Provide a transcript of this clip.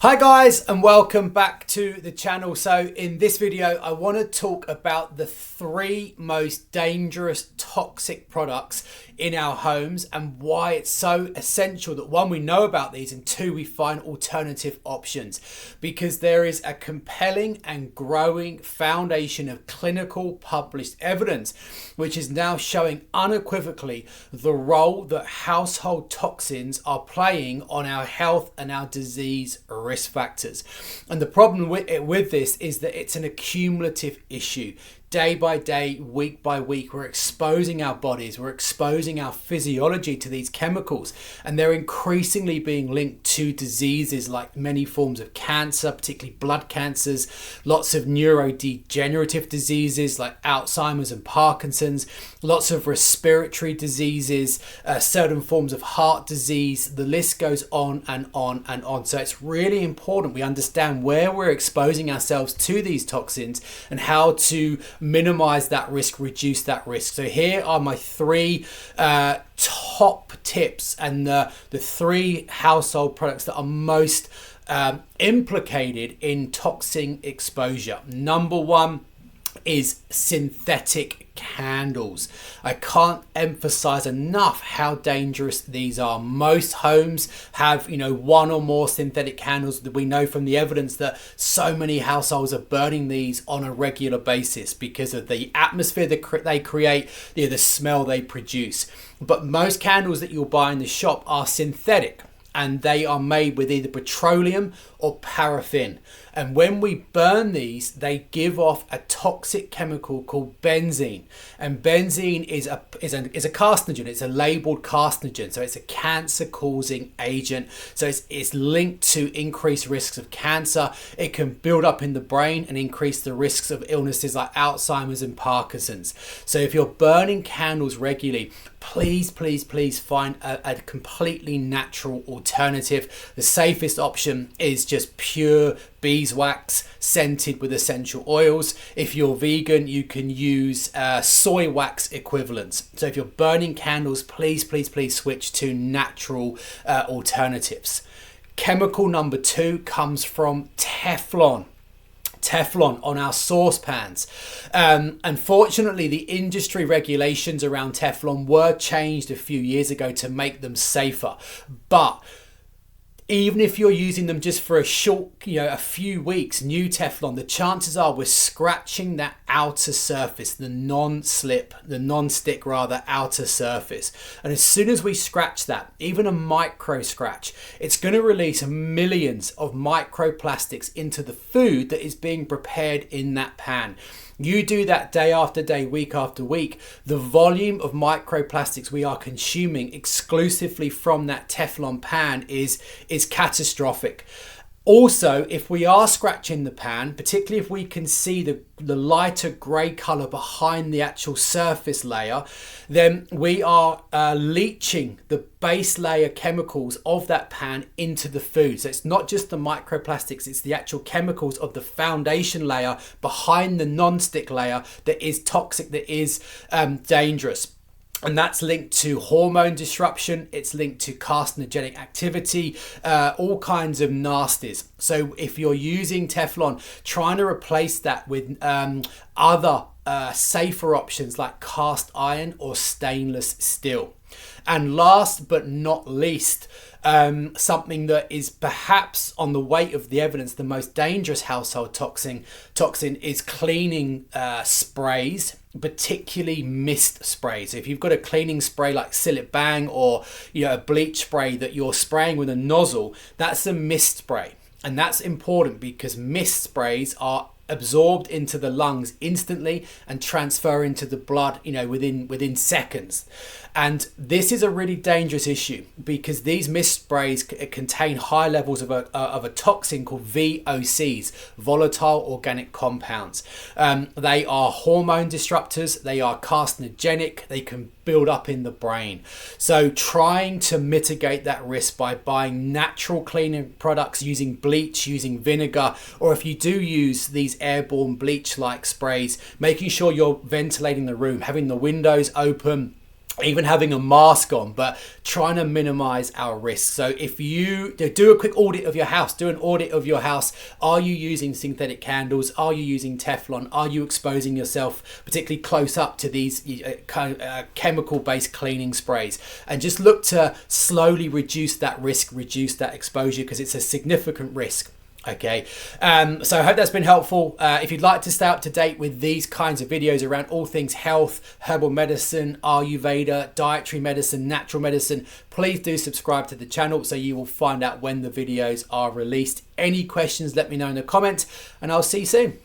Hi guys, and welcome back to the channel. So in this video I want to talk about the three most dangerous toxic products in our homes and why it's so essential that one, we know about these, and two, we find alternative options, because there is a compelling and growing foundation of clinical published evidence which is now showing unequivocally the role that household toxins are playing on our health and our disease risk factors. And the problem with this is that it's an accumulative issue. Day by day, week by week, we're exposing our bodies, we're exposing our physiology to these chemicals, and they're increasingly being linked to diseases like many forms of cancer, particularly blood cancers, lots of neurodegenerative diseases like Alzheimer's and Parkinson's, lots of respiratory diseases, certain forms of heart disease. The list goes on and on and on. So it's really important we understand where we're exposing ourselves to these toxins and how to minimize that risk, reduce that risk. So here are my three top tips and the three household products that are most implicated in toxin exposure. Number one is synthetic candles. I can't emphasize enough how dangerous these are. Most homes have, one or more synthetic candles. We know from the evidence that so many households are burning these on a regular basis because of the atmosphere that they create, the smell they produce. But most candles that you'll buy in the shop are synthetic, and they are made with either petroleum or paraffin. And when we burn these, they give off a toxic chemical called benzene. And benzene is a carcinogen. It's a labeled carcinogen. So it's a cancer-causing agent. So it's linked to increased risks of cancer. It can build up in the brain and increase the risks of illnesses like Alzheimer's and Parkinson's. So if you're burning candles regularly, please find a completely natural alternative. The safest option is just pure beeswax scented with essential oils. If you're vegan, you can use soy wax equivalents. So if you're burning candles, please switch to natural alternatives. Chemical number two comes from Teflon on our saucepans. Unfortunately, the industry regulations around Teflon were changed a few years ago to make them safer. But even if you're using them just for a short, a few weeks, new Teflon, the chances are we're scratching that outer surface, the non-stick outer surface. And as soon as we scratch that, even a micro scratch, it's going to release millions of microplastics into the food that is being prepared in that pan. You do that day after day, week after week, the volume of microplastics we are consuming exclusively from that Teflon pan is catastrophic. Also, if we are scratching the pan, particularly if we can see the lighter grey colour behind the actual surface layer, then we are leaching the base layer chemicals of that pan into the food. So it's not just the microplastics, it's the actual chemicals of the foundation layer behind the non-stick layer that is toxic, that is dangerous. And that's linked to hormone disruption, it's linked to carcinogenic activity, all kinds of nasties. So if you're using Teflon, trying to replace that with other safer options like cast iron or stainless steel. And last but not least, something that is perhaps on the weight of the evidence the most dangerous household toxin is cleaning sprays, particularly mist sprays. So if you've got a cleaning spray like Seal Bang or a bleach spray that you're spraying with a nozzle, that's a mist spray. And that's important because mist sprays are absorbed into the lungs instantly and transfer into the blood within seconds. And this is a really dangerous issue because these mist sprays contain high levels of a toxin called VOCs, volatile organic compounds. They are hormone disruptors, they are carcinogenic, they can build up in the brain. So trying to mitigate that risk by buying natural cleaning products, using bleach, using vinegar, or if you do use these airborne bleach like sprays, making sure you're ventilating the room, having the windows open, even having a mask on, but trying to minimize our risk. So if you do a quick audit of your house, do an audit of your house. Are you using synthetic candles? Are you using Teflon? Are you exposing yourself particularly close up to these chemical-based cleaning sprays? And just look to slowly reduce that risk, reduce that exposure, because it's a significant risk. Okay, so I hope that's been helpful. If you'd like to stay up to date with these kinds of videos around all things health, herbal medicine, Ayurveda, dietary medicine, natural medicine, please do subscribe to the channel so you will find out when the videos are released. Any questions, let me know in the comments, and I'll see you soon.